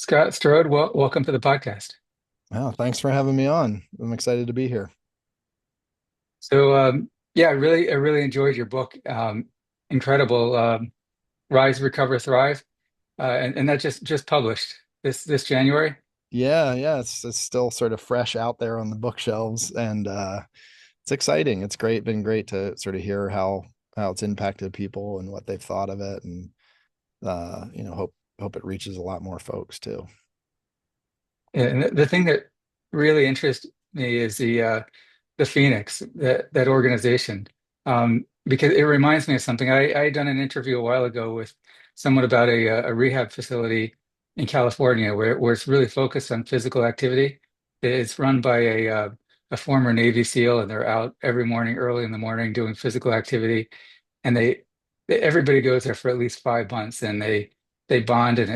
Scott Strode, welcome to the podcast. Wow, thanks for having me on. I'm excited to be here. Yeah, I really enjoyed your book. Incredible, Rise, Recover, Thrive, and that just published this January. Yeah, it's still sort of fresh out there on the bookshelves, and it's exciting. It's great, been great to sort of hear how it's impacted people and what they've thought of it, and hope it reaches a lot more folks too. And the thing that really interests me is the Phoenix, that organization, because it reminds me of something. I had done an interview a while ago with someone about a rehab facility in California where it's really focused on physical activity. It's run by a former Navy SEAL, and they're out every morning, early in the morning, doing physical activity. And everybody goes there for at least 5 months, and they bond, and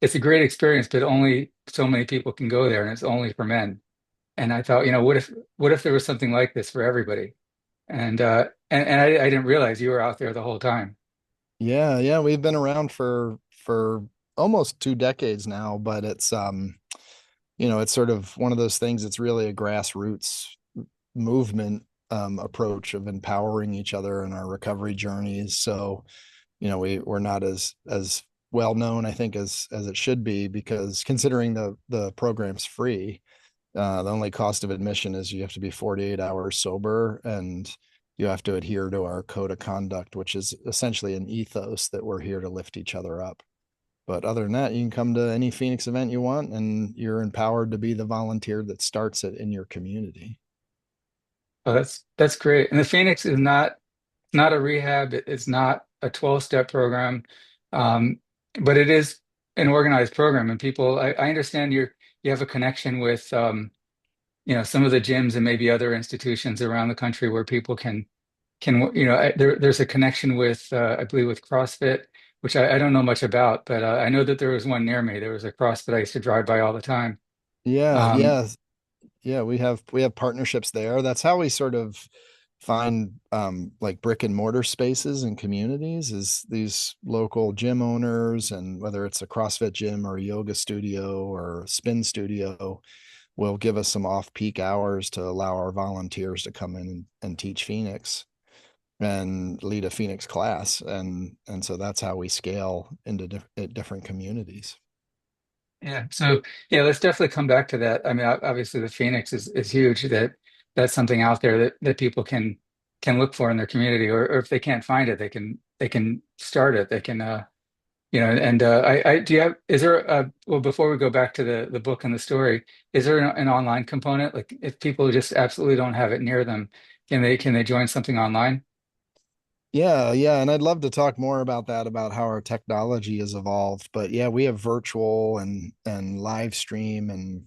it's a great experience, but only so many people can go there, and it's only for men. And I thought, what if there was something like this for everybody? And I didn't realize you were out there the whole time. Yeah, we've been around for almost 2 decades now, but it's sort of one of those things. It's really a grassroots movement approach of empowering each other in our recovery journeys. So, we're not as well known, I think, as it should be, because considering the program's free, the only cost of admission is you have to be 48 hours sober, and you have to adhere to our code of conduct, which is essentially an ethos that we're here to lift each other up. But other than that, you can come to any Phoenix event you want, and you're empowered to be the volunteer that starts it in your community. Oh, that's great. And the Phoenix is not a rehab. It's not a 12-step program, um, but it is an organized program. And I understand you have a connection with some of the gyms and maybe other institutions around the country where people can there's a connection with I believe with CrossFit, which I don't know much about, but I know that there was one near me. There was a CrossFit I used to drive by all the time. Yeah, Um, yeah, yeah. We have partnerships there. That's how we sort of find like brick and mortar spaces and communities, is these local gym owners, and whether it's a CrossFit gym or a yoga studio or a spin studio will give us some off peak hours to allow our volunteers to come in and teach Phoenix and lead a Phoenix class. And so that's how we scale into different communities. yeah, so yeah, let's definitely come back to that. I mean, obviously the Phoenix is huge. That's something out there that people can look for in their community, or if they can't find it, they can start it. They can and I do you have is there a well, before we go back to the book and the story, is there an online component? Like, if people just absolutely don't have it near them, can they join something online? Yeah, and I'd love to talk more about that, about how our technology has evolved. But yeah, we have virtual and live stream, and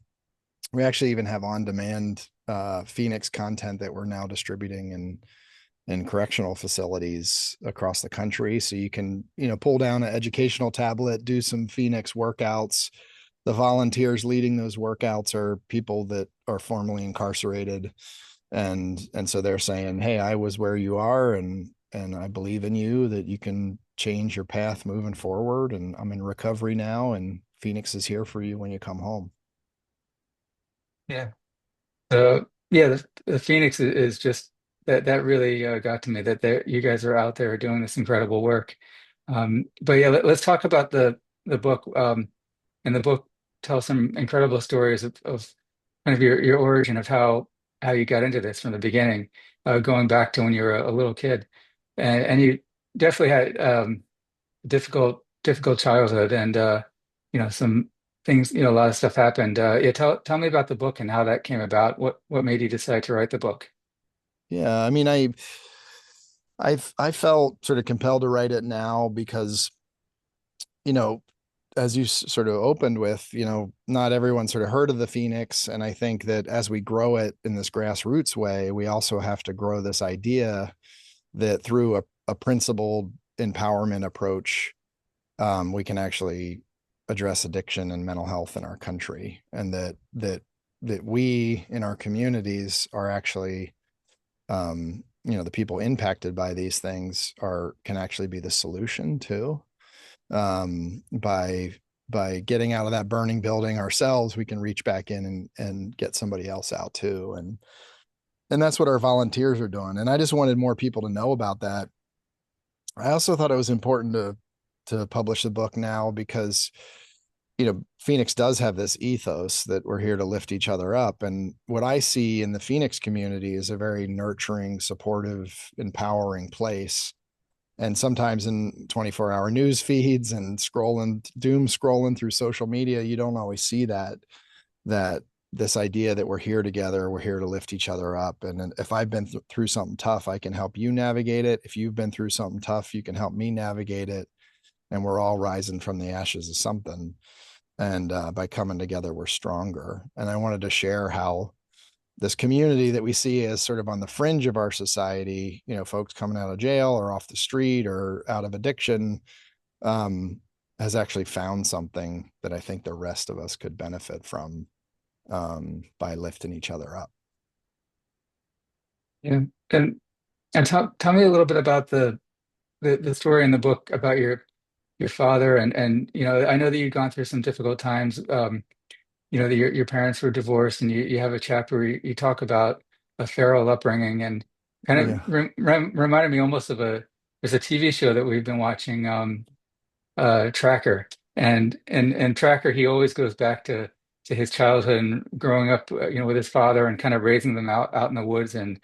we actually even have on demand Phoenix content that we're now distributing in correctional facilities across the country. So you can, pull down an educational tablet, do some Phoenix workouts. The volunteers leading those workouts are people that are formerly incarcerated, and so they're saying, hey, I was where you are, and I believe in you, that you can change your path moving forward, and I'm in recovery now, and Phoenix is here for you when you come home. Yeah. So yeah, the Phoenix is just that really got to me, that you guys are out there doing this incredible work. But yeah, let's talk about the book. And the book tells some incredible stories of kind of your origin of how you got into this from the beginning, going back to when you were a little kid, and you definitely had difficult childhood, and some things, a lot of stuff happened. Yeah, tell me about the book and how that came about. What made you decide to write the book? Yeah, I mean, I felt sort of compelled to write it now because, you know, as you sort of opened with, not everyone sort of heard of the Phoenix. And I think that as we grow it in this grassroots way, we also have to grow this idea that through a principled empowerment approach, we can actually address addiction and mental health in our country, and that we in our communities are actually, the people impacted by these things are can actually be the solution too, by by getting out of that burning building ourselves, we can reach back in and get somebody else out too. And that's what our volunteers are doing. And I just wanted more people to know about that. I also thought it was important to publish the book now because Phoenix does have this ethos that we're here to lift each other up. And what I see in the Phoenix community is a very nurturing, supportive, empowering place. And sometimes in 24-hour news feeds and doom scrolling through social media, you don't always see that this idea that we're here together, we're here to lift each other up. And if I've been through something tough, I can help you navigate it. If you've been through something tough, you can help me navigate it. And we're all rising from the ashes of something. And by coming together, we're stronger. And I wanted to share how this community that we see as sort of on the fringe of our society, folks coming out of jail or off the street or out of addiction, um, has actually found something that I think the rest of us could benefit from, by lifting each other up. Yeah. And tell me a little bit about the story in the book about your father and I know that you've gone through some difficult times. That your parents were divorced, and you have a chapter where you talk about a feral upbringing, and kind of Yeah. reminded me almost of there's a TV show that we've been watching, Tracker, and Tracker, he always goes back to his childhood and growing up, with his father and kind of raising them out in the woods, and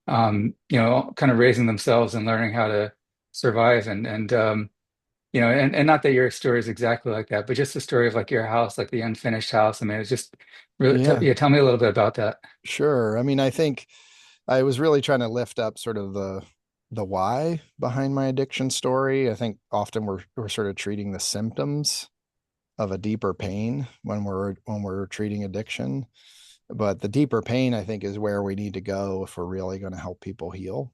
kind of raising themselves and learning how to survive, and not that your story is exactly like that, but just the story of like your house, like the unfinished house. I mean, it's just really, Yeah, yeah, tell me a little bit about that. sure. I mean, I think I was really trying to lift up sort of the why behind my addiction story. I think often we're sort of treating the symptoms of a deeper pain when we're treating addiction. But the deeper pain, I think, is where we need to go if we're really going to help people heal.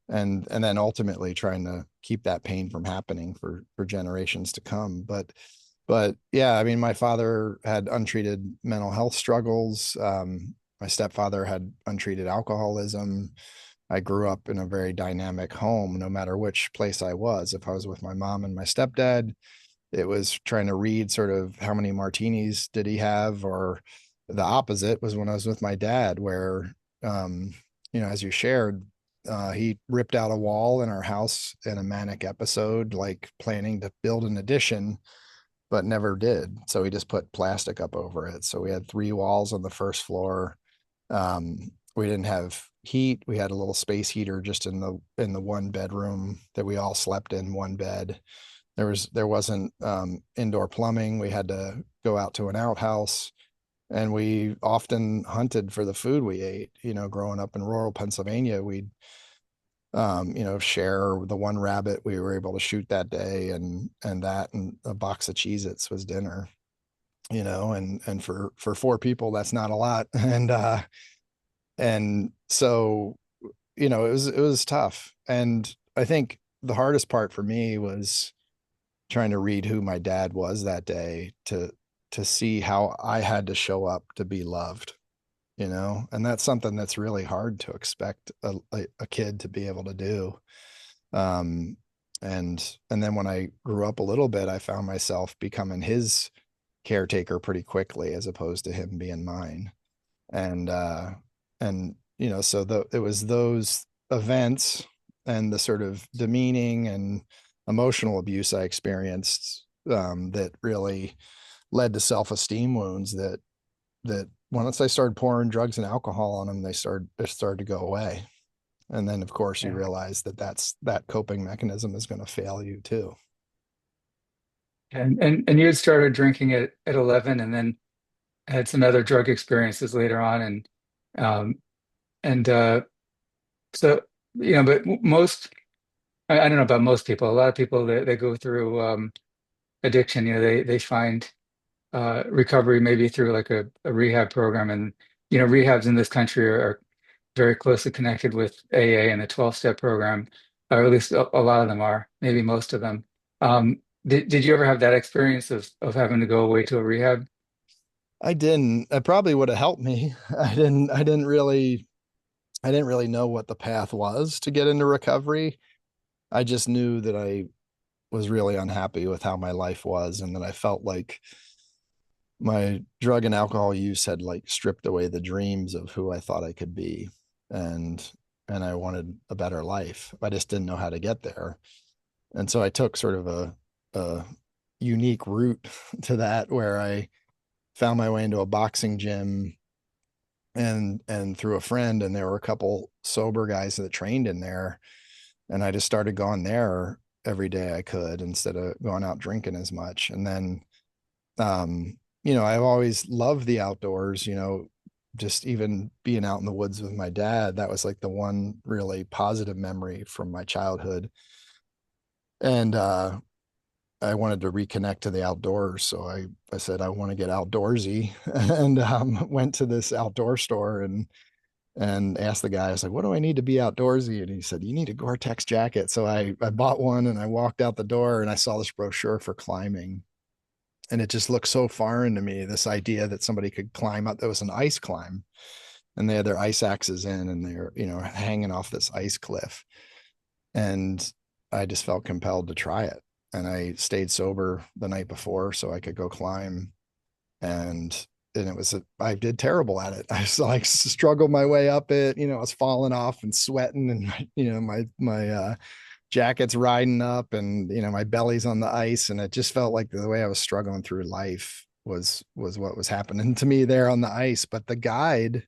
And then ultimately trying to keep that pain from happening for generations to come. But yeah, I mean, my father had untreated mental health struggles. My stepfather had untreated alcoholism. I grew up in a very dynamic home, no matter which place I was. If I was with my mom and my stepdad, it was trying to read sort of how many martinis did he have, or the opposite was when I was with my dad, where, um, as you shared, he ripped out a wall in our house in a manic episode, like planning to build an addition, but never did. So he just put plastic up over it. So we had three walls on the first floor. We didn't have heat. We had a little space heater just in the one bedroom that we all slept in one bed. There wasn't indoor plumbing. We had to go out to an outhouse, and we often hunted for the food we ate. Growing up in rural Pennsylvania, we'd share the one rabbit we were able to shoot that day, and a box of Cheez-Its was dinner. And for four people, that's not a lot. And so, it was tough. And I think the hardest part for me was trying to read who my dad was that day, to see how I had to show up to be loved, and that's something that's really hard to expect a kid to be able to do. um and then when I grew up a little bit, I found myself becoming his caretaker pretty quickly, as opposed to him being mine. And uh and it was those events and the sort of demeaning and emotional abuse I experienced, that really led to self-esteem wounds, that once I started pouring drugs and alcohol on them, it started to go away. And then, of course, you Yeah. realize that coping mechanism is going to fail you too. And you had started drinking at 11, and then had some other drug experiences later on, um, and so but most, I don't know about most people. A lot of people that they go through addiction, they find recovery maybe through like a rehab program, and rehabs in this country are very closely connected with AA and the 12-step program, or at least a lot of them are, maybe most of them. Did you ever have that experience of having to go away to a rehab? I didn't. It probably would have helped me. I didn't really know what the path was to get into recovery. I just knew that I was really unhappy with how my life was, and that I felt like my drug and alcohol use had like stripped away the dreams of who I thought I could be. And I wanted a better life. I just didn't know how to get there. And so I took sort of a unique route to that, where I found my way into a boxing gym and through a friend, and there were a couple sober guys that trained in there, and I just started going there every day I could instead of going out drinking as much. And then I've always loved the outdoors, just even being out in the woods with my dad. That was like the one really positive memory from my childhood. And I wanted to reconnect to the outdoors. So I said, I want to get outdoorsy and went to this outdoor store and asked the guy, I was like, what do I need to be outdoorsy? And he said, you need a Gore-Tex jacket. So I bought one and I walked out the door and I saw this brochure for climbing. And it just looked so foreign to me, this idea that somebody could climb up. There was an ice climb and they had their ice axes in and they're, hanging off this ice cliff. And I just felt compelled to try it. And I stayed sober the night before so I could go climb. And I did terrible at it. I was like struggled my way up it, I was falling off and sweating and my jacket's riding up and my belly's on the ice, and it just felt like the way I was struggling through life was what was happening to me there on the ice. But the guide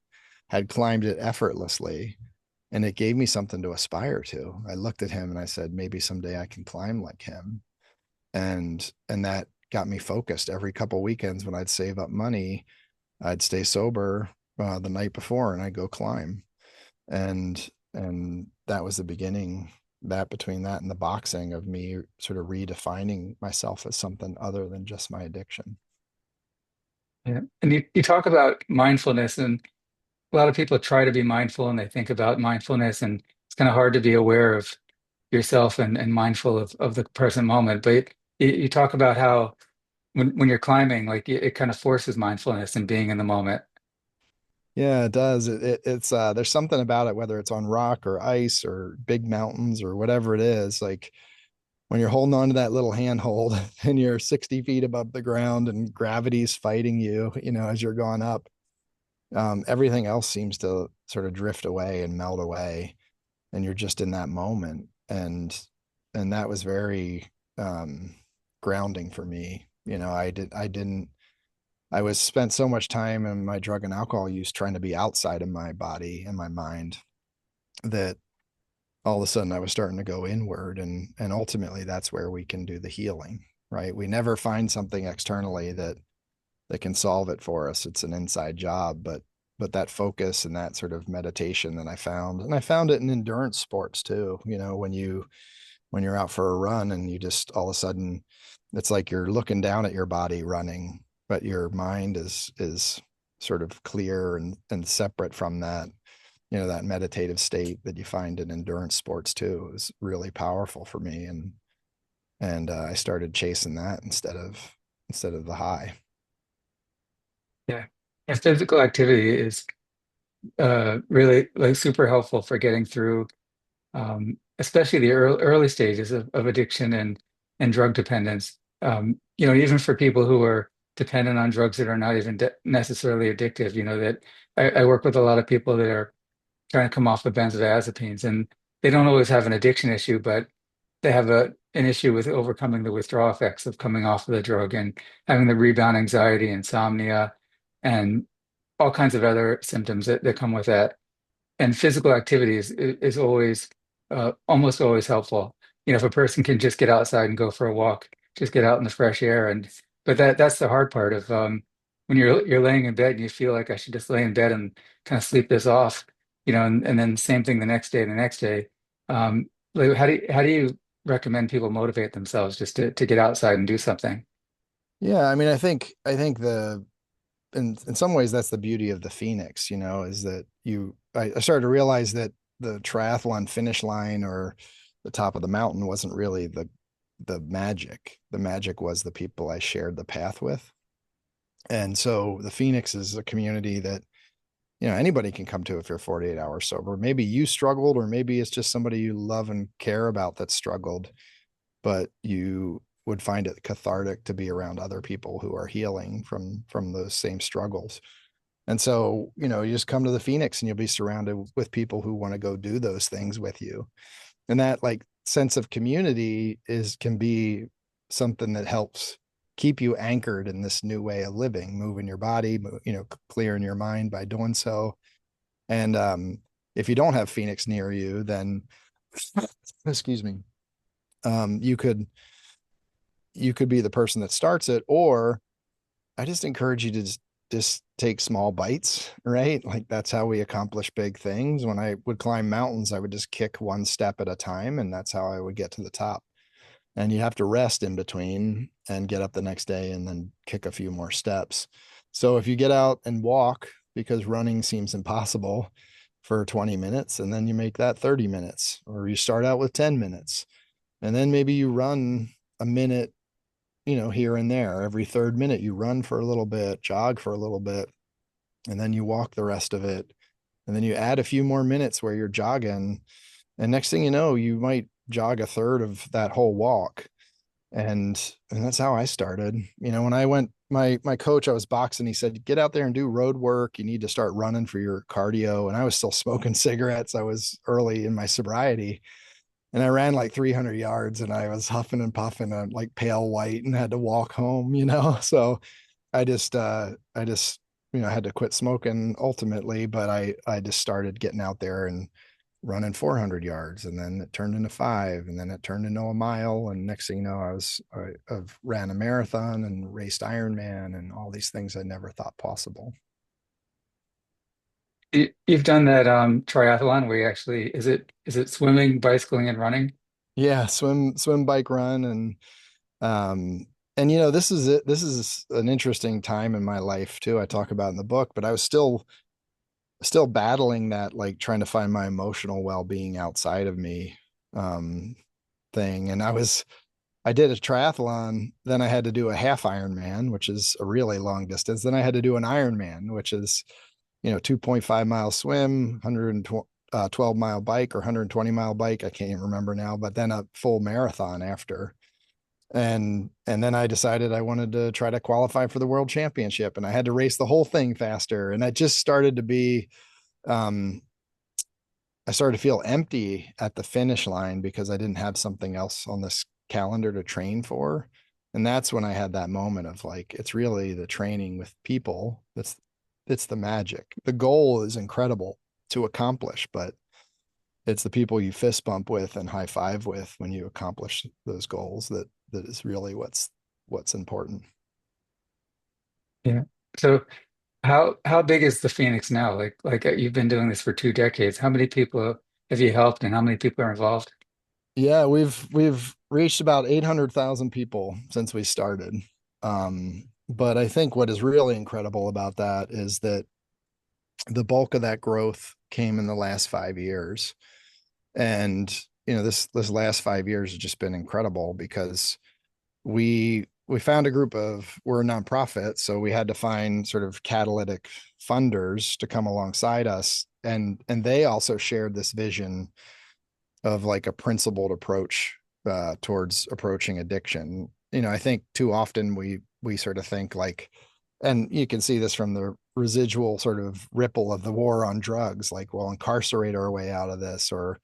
had climbed it effortlessly, and it gave me something to aspire to. I looked at him and I said, maybe someday I can climb like him. And that got me focused. Every couple weekends when I'd save up money, I'd stay sober the night before and I'd go climb. And that was the beginning, that between that and the boxing, of me sort of redefining myself as something other than just my addiction. Yeah. And you talk about mindfulness, and a lot of people try to be mindful and they think about mindfulness, and it's kind of hard to be aware of yourself and mindful of the present moment. But you talk about how when you're climbing, like it kind of forces mindfulness and being in the moment. Yeah, it does. It's there's something about it, whether it's on rock or ice or big mountains or whatever it is. Like when you're holding on to that little handhold and you're 60 feet above the ground and gravity's fighting you, as you're going up, everything else seems to sort of drift away and melt away, and you're just in that moment. And that was very grounding for me. I was spent so much time in my drug and alcohol use trying to be outside of my body and my mind, that all of a sudden I was starting to go inward, and ultimately that's where we can do the healing, right? We never find something externally that can solve it for us. It's an inside job, but that focus and that sort of meditation that I found, and I found it in endurance sports too. When you're out for a run and you just all of a sudden, it's like you're looking down at your body running, but your mind is sort of clear and separate from that. That meditative state that you find in endurance sports too is really powerful for me. And I started chasing that instead of the high. Yeah. And physical activity is really like super helpful for getting through especially the early stages of addiction and drug dependence. Even for people who are dependent on drugs that are not even necessarily addictive, that I work with a lot of people that are trying to come off of benzodiazepines, and they don't always have an addiction issue, but they have an issue with overcoming the withdrawal effects of coming off of the drug and having the rebound anxiety, insomnia, and all kinds of other symptoms that come with that. And physical activity is always almost always helpful. If a person can just get outside and go for a walk, just get out in the fresh air, and but that's the hard part of when you're laying in bed and you feel like I should just lay in bed and kind of sleep this off, and then same thing the next day and the next day. Like how do you recommend people motivate themselves just to get outside and do something? Yeah, I mean, I think the in some ways that's the beauty of the Phoenix, is that I started to realize that the triathlon finish line or the top of the mountain wasn't really the magic. The magic was the people I shared the path with. And so the Phoenix is a community that, anybody can come to if you're 48 hours sober. Maybe you struggled, or maybe it's just somebody you love and care about that struggled. but you would find it cathartic to be around other people who are healing from those same struggles. And so, you just come to the Phoenix and you'll be surrounded with people who want to go do those things with you. And that like sense of community is can be something that helps keep you anchored in this new way of living, moving your body, clearing your mind by doing so. And if you don't have Phoenix near you, then excuse me, um, you could you could be the person that starts it, or I just encourage you to just take small bites, right? Like that's how we accomplish big things. When I would climb mountains, I would just kick one step at a time, and that's how I would get to the top. And you have to rest in between and get up the next day and then kick a few more steps. So if you get out and walk, because running seems impossible for 20 minutes, and then you make that 30 minutes, or you start out with 10 minutes, and then maybe you run a minute, here and there. Every third minute, you run for a little bit, jog for a little bit, and then you walk the rest of it. And then you add a few more minutes where you're jogging. And next thing you know, you might jog a third of that whole walk. And that's how I started. When I went, my coach, I was boxing, he said, get out there and do road work. You need to start running for your cardio. And I was still smoking cigarettes. I was early in my sobriety. And I ran like 300 yards and I was huffing and puffing and like pale white and had to walk home. So I just had to quit smoking ultimately, but I just started getting out there and running 400 yards, and then it turned into 5, and then it turned into a mile. And next thing you know, I've ran a marathon and raced Ironman and all these things I never thought possible. You've done that triathlon where you actually is it swimming, bicycling, and running? Yeah, swim, bike, run, um, and this is it. This is an interesting time in my life too. I talk about in the book, but I was still battling that, like trying to find my emotional well-being outside of me, um, thing. And I did a triathlon, then I had to do a half Ironman, which is a really long distance. Then I had to do an Ironman, which is 2.5 mile swim, 112-mile bike or 120-mile bike. I can't even remember now, but then a full marathon after. And then I decided I wanted to try to qualify for the world championship, and I had to race the whole thing faster. And I just started to be, um, I started to feel empty at the finish line because I didn't have something else on this calendar to train for. And that's when I had that moment of like, it's really the training with people that's the magic. The goal is incredible to accomplish, but it's the people you fist bump with and high five with when you accomplish those goals that is really what's important. Yeah. So how big is the Phoenix now? Like you've been doing this for 2 decades. How many people have you helped, and how many people are involved? Yeah, we've reached about 800,000 people since we started. But I think what is really incredible about that is that the bulk of that growth came in the last 5 years. And this last 5 years has just been incredible because we found a group of we're a nonprofit, so we had to find sort of catalytic funders to come alongside us, and they also shared this vision of like a principled approach towards approaching addiction. I think too often we sort of think like, and you can see this from the residual sort of ripple of the war on drugs, like we'll incarcerate our way out of this, or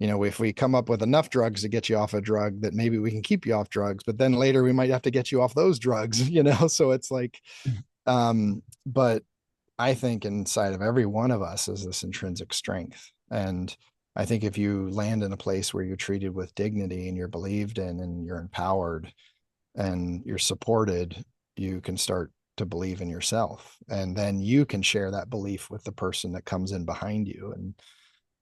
if we come up with enough drugs to get you off a drug, that maybe we can keep you off drugs, but then later we might have to get you off those drugs. So it's like, but I think inside of every one of us is this intrinsic strength. And I think if you land in a place where you're treated with dignity and you're believed in and you're empowered and you're supported, you can start to believe in yourself. And then you can share that belief with the person that comes in behind you. And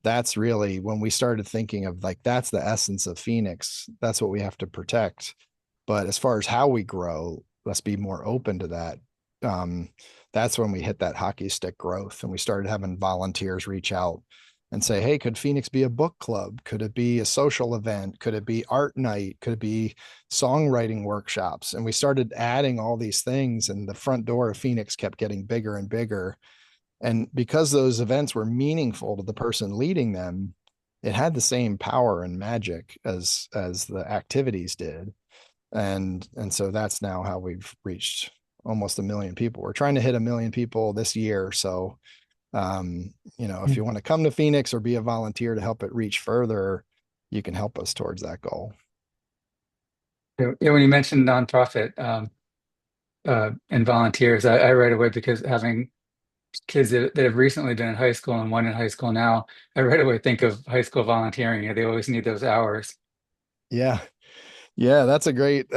that's really when we started thinking of like, that's the essence of Phoenix. That's what we have to protect. But as far as how we grow, let's be more open to that. Um, that's when we hit that hockey stick growth and we started having volunteers reach out and say, hey, could Phoenix be a book club? Could it be a social event? Could it be art night? Could it be songwriting workshops? And we started adding all these things, and the front door of Phoenix kept getting bigger and bigger. And because those events were meaningful to the person leading them, it had the same power and magic as the activities did. And so that's now how we've reached almost 1 million people. We're trying to hit 1 million people this year. So if you want to come to Phoenix or be a volunteer to help it reach further, you can help us towards that goal. Yeah, when you mentioned nonprofit and volunteers, I right away, because having kids that have recently been in high school and one in high school now, I right away think of high school volunteering. They always need those hours. Yeah. Yeah, that's a great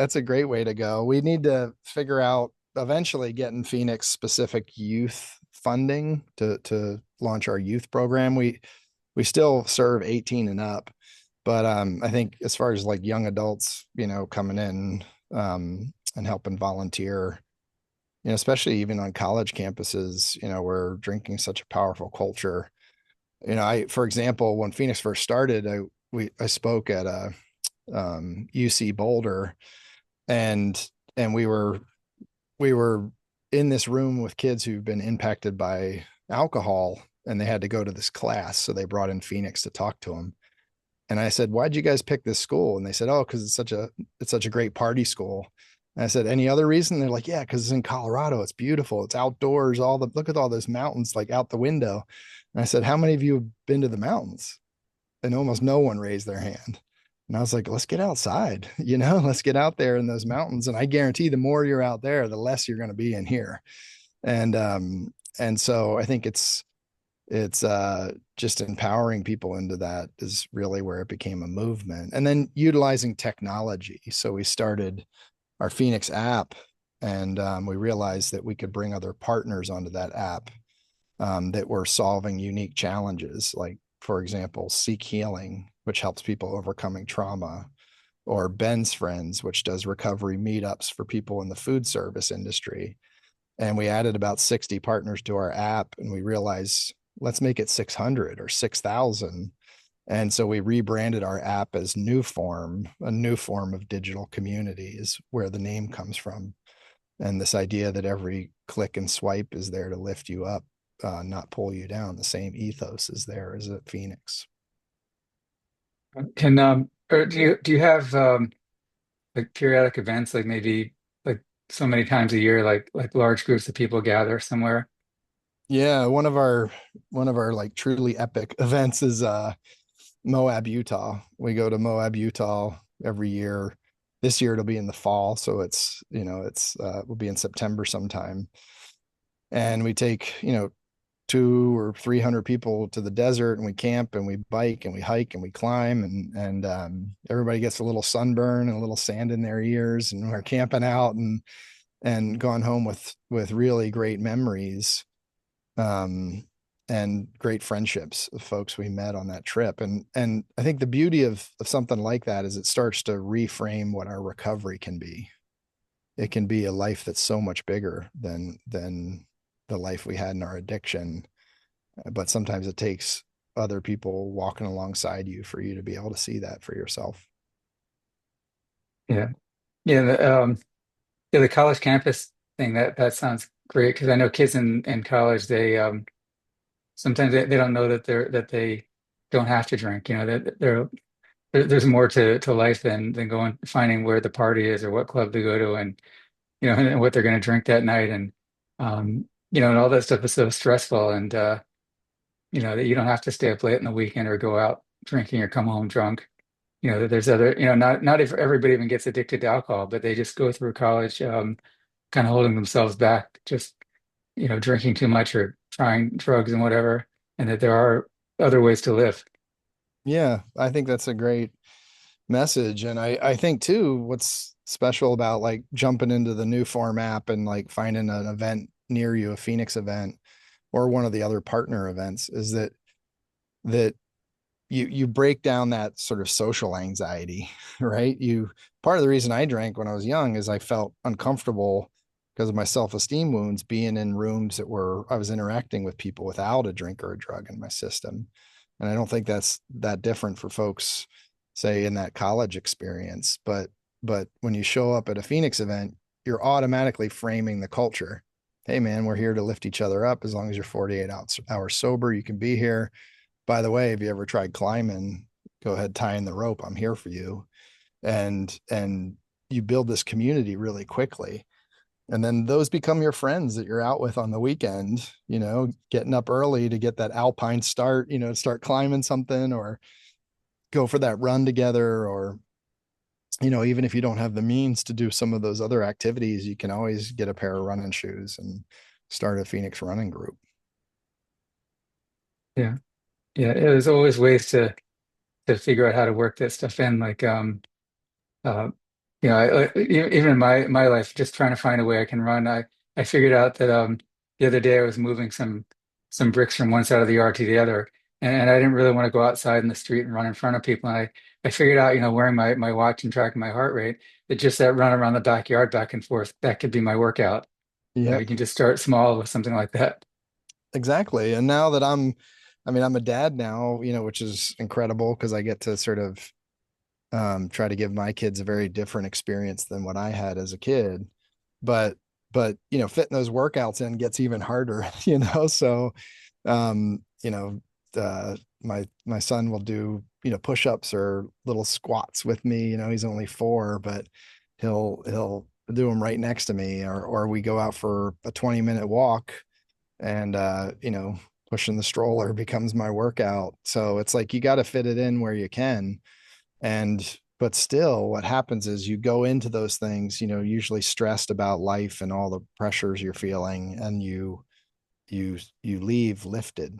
way to go. We need to figure out eventually getting Phoenix specific youth funding to launch our youth program. We still serve 18 and up, but I think as far as like young adults, coming in and helping volunteer, especially even on college campuses, where drinking such a powerful culture. I for example, when Phoenix first started, I spoke at a UC Boulder, and we were in this room with kids who've been impacted by alcohol, and they had to go to this class, so they brought in Phoenix to talk to them. And I said, "Why'd you guys pick this school?" And they said, "Oh, because it's such a great party school." And I said, "Any other reason?" They're like, "Yeah, because it's in Colorado. It's beautiful. It's outdoors. Look at all those mountains like out the window." And I said, "How many of you have been to the mountains?" And almost no one raised their hand. And I was like, let's get outside, let's get out there in those mountains. And I guarantee the more you're out there, the less you're going to be in here. And so I think it's just empowering people into that is really where it became a movement. And then utilizing technology. So we started our Phoenix app, and we realized that we could bring other partners onto that app, that were solving unique challenges, like, for example, Seek Healing, which helps people overcoming trauma, or Ben's Friends, which does recovery meetups for people in the food service industry. And we added about 60 partners to our app, and we realized, let's make it 600 or 6,000. And so we rebranded our app as New Form. A new form of digital community is where the name comes from. And this idea that every click and swipe is there to lift you up, not pull you down. The same ethos is there as at Phoenix. Can or do you have like periodic events, like maybe like so many times a year, like large groups of people gather somewhere? Yeah, one of our like truly epic events is Moab, Utah. We go to Moab, Utah every year. This year it'll be in the fall, so it's will be in September sometime. And we take, 200 or 300 people to the desert, and we camp and we bike and we hike and we climb, and everybody gets a little sunburn and a little sand in their ears, and we're camping out and gone home with really great memories, um, and great friendships of folks we met on that trip. And I think the beauty of something like that is it starts to reframe what our recovery can be. It can be a life that's so much bigger than the life we had in our addiction. But sometimes it takes other people walking alongside you for you to be able to see that for yourself. Yeah, yeah. The college campus thing, that sounds great, because I know kids in college, they sometimes they don't know that they don't have to drink. That there's more to life than going finding where the party is or what club to go to, and and what they're going to drink that night, and and all that stuff is so stressful, and that you don't have to stay up late in the weekend or go out drinking or come home drunk. That there's other, not if everybody even gets addicted to alcohol, but they just go through college kind of holding themselves back, just drinking too much or trying drugs and whatever, and that there are other ways to live. Yeah, I think that's a great message. And I think too, what's special about like jumping into the new form app and like finding an event near you, a Phoenix event or one of the other partner events, is that you break down that sort of social anxiety, right? Part of the reason I drank when I was young is I felt uncomfortable because of my self-esteem wounds being in rooms I was interacting with people without a drink or a drug in my system. And I don't think that's that different for folks, say, in that college experience. But when you show up at a Phoenix event, you're automatically framing the culture. Hey man, we're here to lift each other up. As long as you're 48 hours sober, you can be here. by the way, have you ever tried climbing? Go ahead, tying the rope. I'm here for you. And you build this community really quickly. And then those become your friends that you're out with on the weekend, getting up early to get that alpine start, start climbing something or go for that run together. Or, even if you don't have the means to do some of those other activities, you can always get a pair of running shoes and start a Phoenix running group. Yeah. Yeah. There's always ways to figure out how to work that stuff in. Like, uh, even in my life, just trying to find a way I can run. I figured out that the other day I was moving some bricks from one side of the yard to the other, and I didn't really want to go outside in the street and run in front of people. And I figured out, wearing my watch and tracking my heart rate, that just that run around the backyard back and forth, that could be my workout. Yep, You can just start small with something like that. exactly. And now that I'm a dad now, which is incredible because I get to sort of try to give my kids a very different experience than what I had as a kid. But fitting those workouts in gets even harder, So um, you know, my son will do, push-ups or little squats with me. He's only 4, but he'll do them right next to me, or we go out for a 20-minute walk and pushing the stroller becomes my workout. So it's like you got to fit it in where you can. And but still what happens is you go into those things, usually stressed about life and all the pressures you're feeling, and you leave lifted,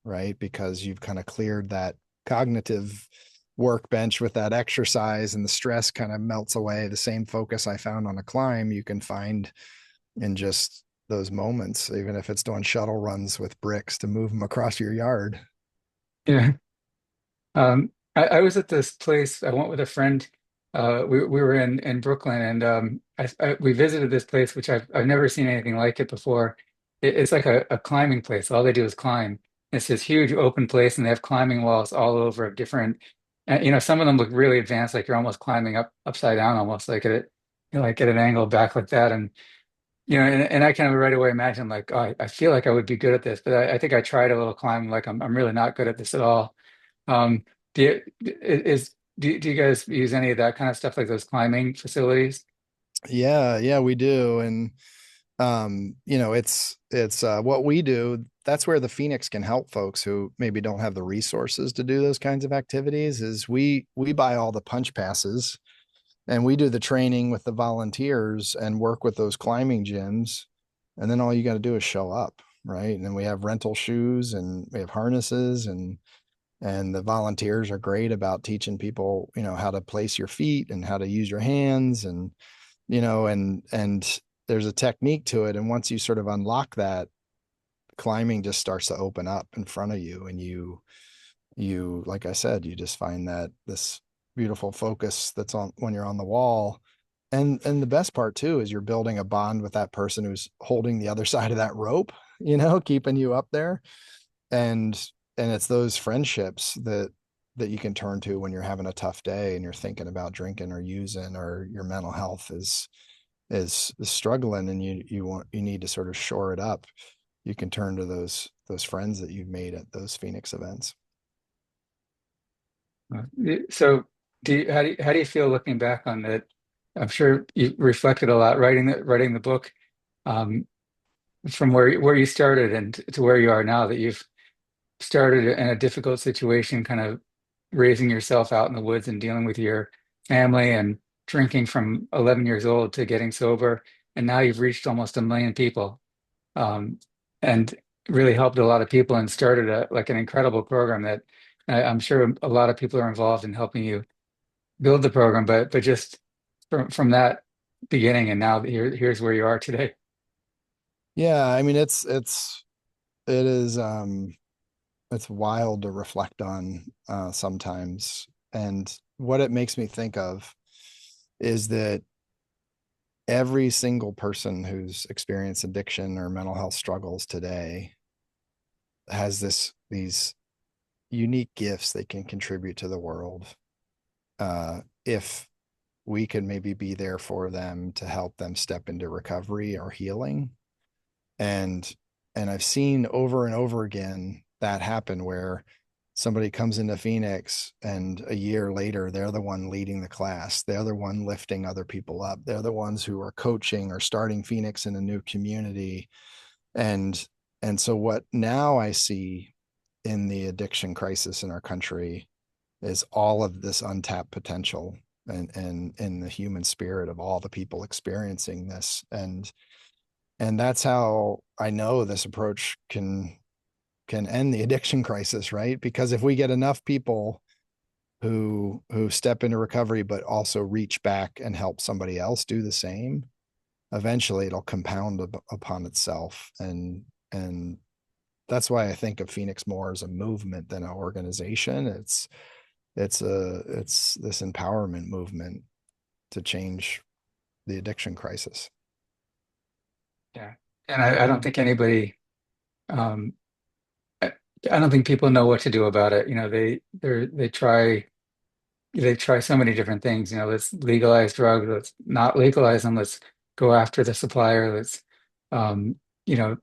right? Because you've kind of cleared that cognitive workbench with that exercise, and the stress kind of melts away. The same focus I found on a climb you can find in just those moments, even if it's doing shuttle runs with bricks to move them across your yard. Yeah. I was at this place. I went with a friend. We were in Brooklyn, and we visited this place, which I've never seen anything like it before. It's like a climbing place. All they do is climb. It's this huge open place, and they have climbing walls all over of different. And some of them look really advanced, like you're almost climbing upside down, almost like like at an angle back like that. And and I kind of right away imagine like, oh, I feel like I would be good at this, but I think I tried a little climbing, like I'm really not good at this at all. Um, do you, do you guys use any of that kind of stuff, like those climbing facilities? Yeah, we do. And it's what we do. That's where the Phoenix can help folks who maybe don't have the resources to do those kinds of activities. Is we buy all the punch passes, and we do the training with the volunteers and work with those climbing gyms. And then all you got to do is show up, right? And then we have rental shoes and we have harnesses, and the volunteers are great about teaching people, how to place your feet and how to use your hands, and and there's a technique to it. And once you sort of unlock that, climbing just starts to open up in front of you, and you like I said, you just find that this beautiful focus that's on when you're on the wall. And the best part too is you're building a bond with that person who's holding the other side of that rope, keeping you up there. And and it's those friendships that you can turn to when you're having a tough day and you're thinking about drinking or using, or your mental health is struggling, and you need to sort of shore it up. You can turn to those friends that you've made at those Phoenix events. So how do you feel looking back on that? I'm sure you reflected a lot writing the book, um, from where you started and to where you are now, that you've started in a difficult situation, kind of raising yourself out in the woods and dealing with your family and drinking from 11 years old to getting sober. And now you've reached almost 1 million people, and really helped a lot of people and started like an incredible program that I'm sure a lot of people are involved in helping you build the program. But just from that beginning and now that here's where you are today. Yeah, I mean it's wild to reflect on sometimes. And what it makes me think of is that every single person who's experienced addiction or mental health struggles today has these unique gifts they can contribute to the world. If we could maybe be there for them to help them step into recovery or healing. And I've seen over and over again that happen, where somebody comes into Phoenix and a year later, they're the one leading the class. They're the one lifting other people up. They're the ones who are coaching or starting Phoenix in a new community. And and so what now I see in the addiction crisis in our country is all of this untapped potential and in the human spirit of all the people experiencing this. And that's how I know this approach can end the addiction crisis, right? Because if we get enough people who step into recovery but also reach back and help somebody else do the same, eventually it'll compound upon itself. And that's why I think of Phoenix more as a movement than an organization. It's this empowerment movement to change the addiction crisis. Yeah. And I don't think anybody, um, I, I don't think people know what to do about it. You know, they try so many different things. You know, let's legalize drugs, let's not legalize them, let's go after the supplier, let's, um,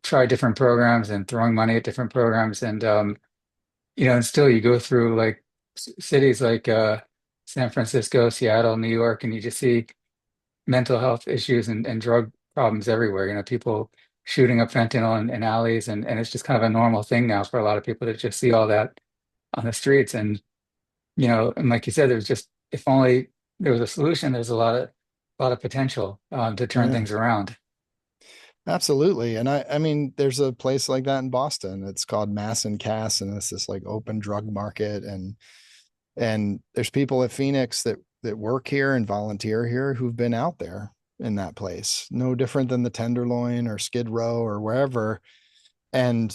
try different programs and throwing money at different programs. And still you go through like cities like San Francisco, Seattle, New York, and you just see mental health issues and drug problems everywhere. You know, people shooting up fentanyl in alleys, and it's just kind of a normal thing now for a lot of people to just see all that on the streets. And like you said, there's just if only there was a solution, there's a lot of potential to turn Yeah, things around. absolutely. And I mean, there's a place like that in Boston. It's called Mass and Cass, and it's this like open drug market. And there's people at Phoenix that work here and volunteer here who've been out there in that place, no different than the Tenderloin or Skid Row or wherever. And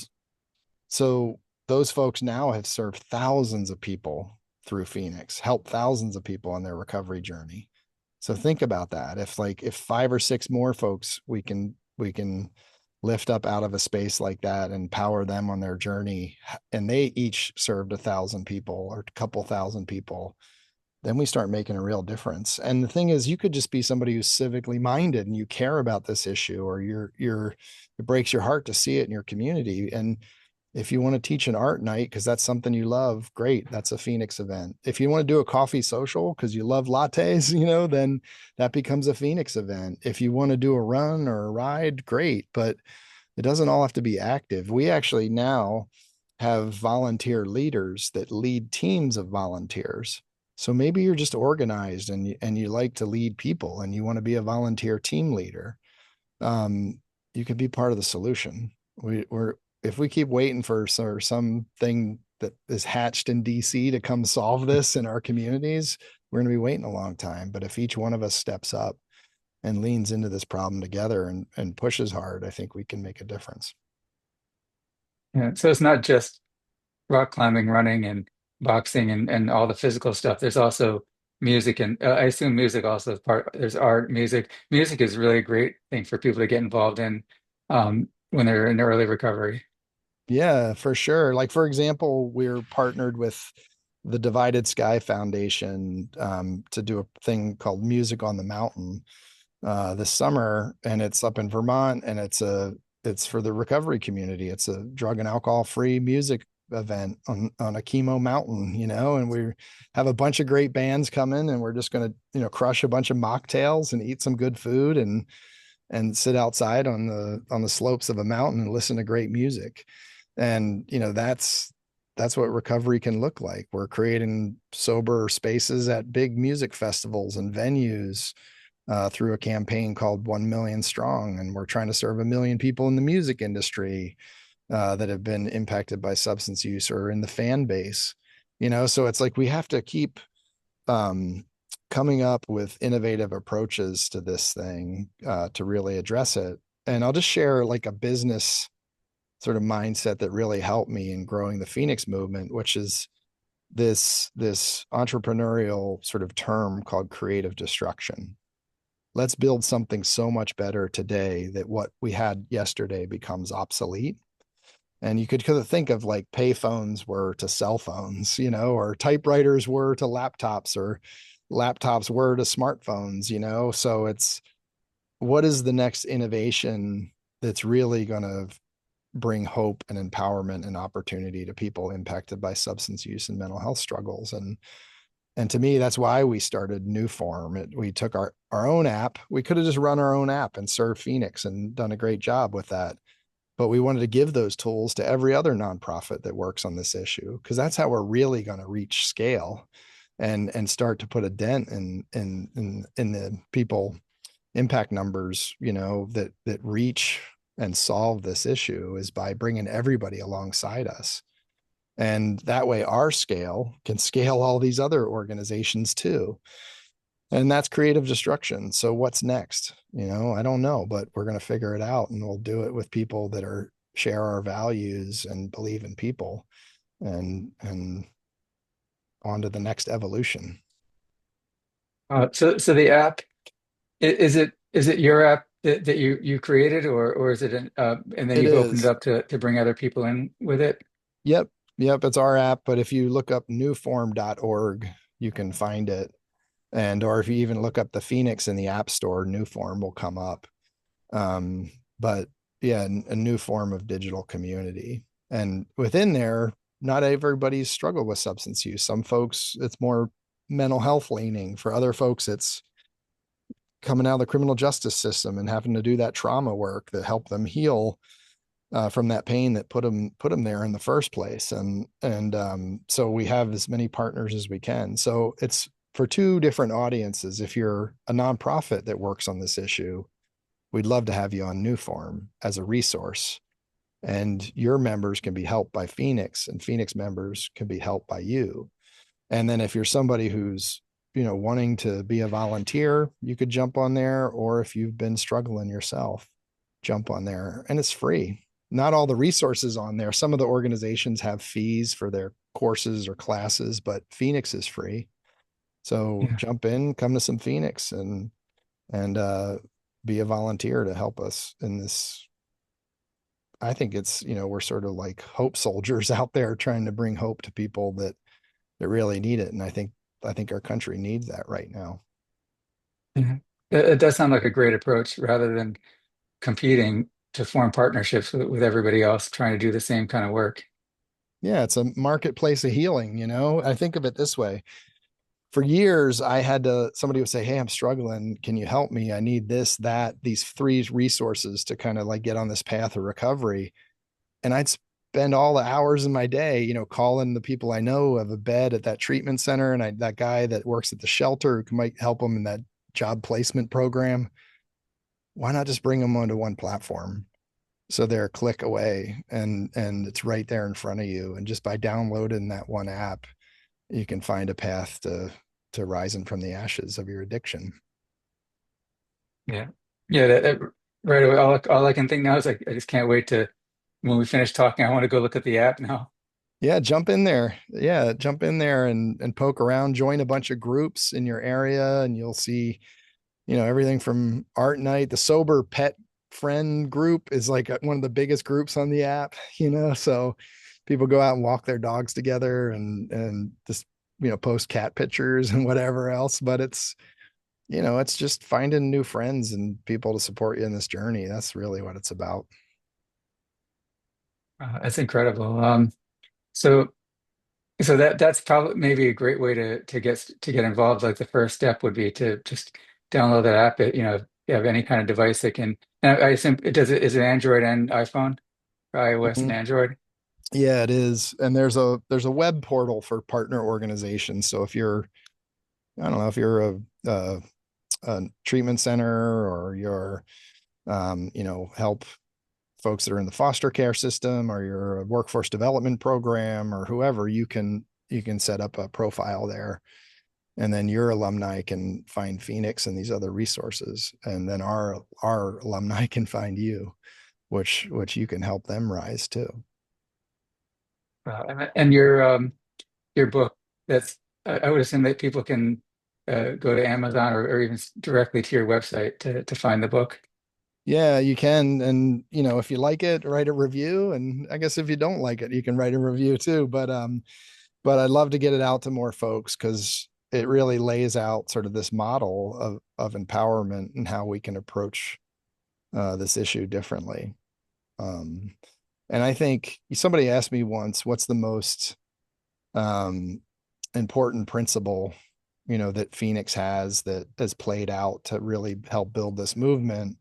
so those folks now have served thousands of people through Phoenix, helped thousands of people on their recovery journey. So think about that. If five or six more folks we can lift up out of a space like that and empower them on their journey, and they each served 1,000 people or a couple thousand people, then we start making a real difference. And the thing is, you could just be somebody who's civically minded and you care about this issue, or it breaks your heart to see it in your community. And if you want to teach an art night because that's something you love, great. That's a Phoenix event. If you want to do a coffee social because you love lattes, then that becomes a Phoenix event. If you want to do a run or a ride, great. But it doesn't all have to be active. We actually now have volunteer leaders that lead teams of volunteers. So maybe you're just organized and you like to lead people and you want to be a volunteer team leader. Um, you could be part of the solution. We're if we keep waiting for something that is hatched in DC to come solve this in our communities, we're going to be waiting a long time. But if each one of us steps up and leans into this problem together and pushes hard, I think we can make a difference. Yeah, so it's not just rock climbing, running, and boxing and all the physical stuff. There's also music, and I assume music also is part. There's art, music. Music is really a great thing for people to get involved in when they're in early recovery. Yeah, for sure. Like for example, we're partnered with the Divided Sky Foundation to do a thing called Music on the Mountain this summer, and it's up in Vermont, and it's for the recovery community. It's a drug and alcohol free music event on a chemo mountain, and we have a bunch of great bands coming, and we're just going to crush a bunch of mocktails and eat some good food and sit outside on the slopes of a mountain and listen to great music. And that's what recovery can look like. We're creating sober spaces at big music festivals and venues through a campaign called 1 Million Strong. And we're trying to serve 1 million people in the music industry that have been impacted by substance use or in the fan base. So it's like we have to keep um, coming up with innovative approaches to this thing to really address it. And I'll just share like a business sort of mindset that really helped me in growing the Phoenix movement, which is this entrepreneurial sort of term called creative destruction. Let's build something so much better today that what we had yesterday becomes obsolete. And you could kind of think of like payphones were to cell phones, or typewriters were to laptops, or laptops were to smartphones. So it's what is the next innovation that's really going to bring hope and empowerment and opportunity to people impacted by substance use and mental health struggles. And to me, that's why we started New Form. We took our own app. We could have just run our own app and served Phoenix and done a great job with that. But we wanted to give those tools to every other nonprofit that works on this issue, because that's how we're really going to reach scale and start to put a dent in the people impact numbers, that reach and solve this issue, is by bringing everybody alongside us. And that way our scale can scale all these other organizations too. And that's creative destruction. So what's next? I don't know, but we're going to figure it out, and we'll do it with people that are share our values and believe in people, and on to the next evolution. So the app, is it your app that you created, or is it and then It you've opened it is. up to bring other people in with it? Yep. Yep. It's our app. But if you look up newform.org, you can find it. Or if you even look up the Phoenix in the App Store, New Form will come up. But yeah, a new form of digital community. And within there, not everybody's struggled with substance use. Some folks, it's more mental health leaning. For other folks, it's coming out of the criminal justice system and having to do that trauma work that helped them heal from that pain that put them there in the first place. And so we have as many partners as we can. So it's for two different audiences. If you're a nonprofit that works on this issue, we'd love to have you on New Form as a resource. And your members can be helped by Phoenix, and Phoenix members can be helped by you. And then if you're somebody who's, wanting to be a volunteer, you could jump on there. Or if you've been struggling yourself, jump on there, and it's free. Not all the resources on there. Some of the organizations have fees for their courses or classes, but Phoenix is free. So Yeah. jump in, come to some Phoenix, and be a volunteer to help us in this. I think it's, we're sort of like hope soldiers out there trying to bring hope to people that really need it. And I think our country needs that right now. Yeah. It does sound like a great approach rather than competing to form partnerships with everybody else trying to do the same kind of work. Yeah, it's a marketplace of healing. I think of it this way. For years, somebody would say, "Hey, I'm struggling. Can you help me? I need this, that, these three resources to kind of like get on this path of recovery." And I'd spend all the hours in my day, calling the people I know who have a bed at that treatment center, and that guy that works at the shelter who might help them in that job placement program. Why not just bring them onto one platform? So they're a click away, and it's right there in front of you. And just by downloading that one app, you can find a path to rising from the ashes of your addiction. Yeah. Yeah. Right away. All I can think now is like, I just can't wait to, when we finish talking, I want to go look at the app now. Yeah, jump in there. Yeah, jump in there and poke around, join a bunch of groups in your area, and you'll see, everything from art night. The sober pet friend group is like one of the biggest groups on the app, so people go out and walk their dogs together and just, post cat pictures and whatever else. But it's just finding new friends and people to support you in this journey. That's really what it's about. That's incredible. So, so that's probably maybe a great way to get involved. Like the first step would be to just download that app. If you have any kind of device that can, and I assume is it Android and iPhone, or iOS and Mhm. Android? Yeah, it is. And there's a web portal for partner organizations. So if you're, I don't know, if you're a treatment center, or you're, help folks that are in the foster care system, or you're a workforce development program, or whoever, you can set up a profile there, and then your alumni can find Phoenix and these other resources, and then our alumni can find you, which you can help them rise too. And your book, that's I would assume that people can go to Amazon or even directly to your website to find the book. Yeah, you can. And if you like it, write a review. And I guess if you don't like it, you can write a review too. But I'd love to get it out to more folks, because it really lays out sort of this model of empowerment and how we can approach this issue differently. Um, And I think somebody asked me once, what's the most um, important principle, that Phoenix has that has played out to really help build this movement?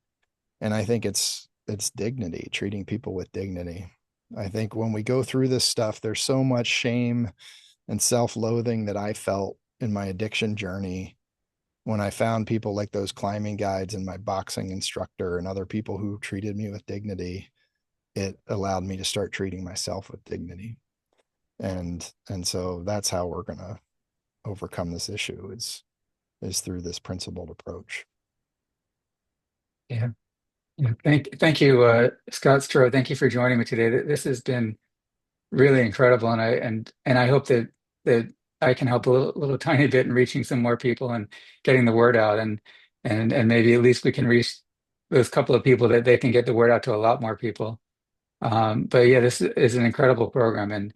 And I think it's dignity, treating people with dignity. I think when we go through this stuff, there's so much shame and self-loathing that I felt in my addiction journey when I found people like those climbing guides and my boxing instructor and other people who treated me with dignity. It allowed me to start treating myself with dignity. And so that's how we're going to overcome this issue is through this principled approach. Yeah. Yeah. Thank you, Scott Strode. Thank you for joining me today. This has been really incredible, and I hope that I can help a little tiny bit in reaching some more people and getting the word out, and maybe at least we can reach those couple of people that they can get the word out to a lot more people. But yeah, this is an incredible program and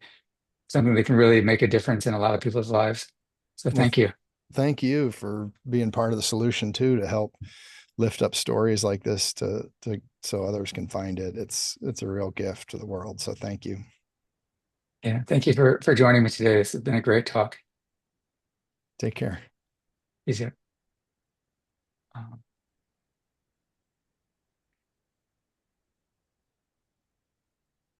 something that can really make a difference in a lot of people's lives. So Well, thank you. thank you for being part of the solution too, to help lift up stories like this to so others can find it. It's a real gift to the world. So thank you. Yeah, thank you for joining me today. This has been a great talk. Take care. Easier.